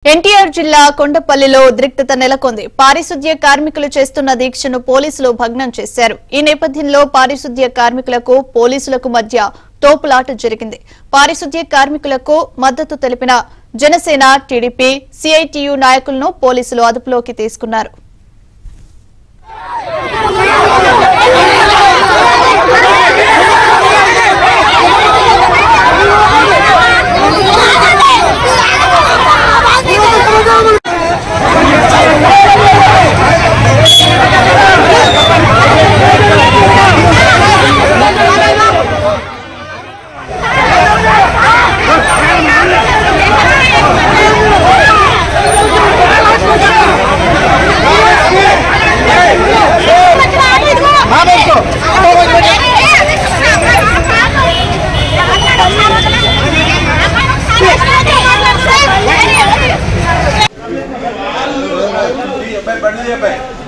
ఎన్టీఆర్ జిల్లా కొండపల్లిలో ఉద్రిక్తత నెలకొంది. పారిశుద్ధ్య కార్మికులు చేస్తున్న దీక్షను పోలీసులు భగ్నం చేశారు. ఈ నేపథ్యంలో పారిశుద్ధ్య కార్మికులకు పోలీసులకు మధ్య తోపులాట జరిగింది. పారిశుద్ధ్య కార్మికులకు మద్దతు తెలిపిన జనసేన, టీడీపీ, సిఐటియు నాయకులను పోలీసులు అదుపులోకి తీసుకున్నారు. Bye.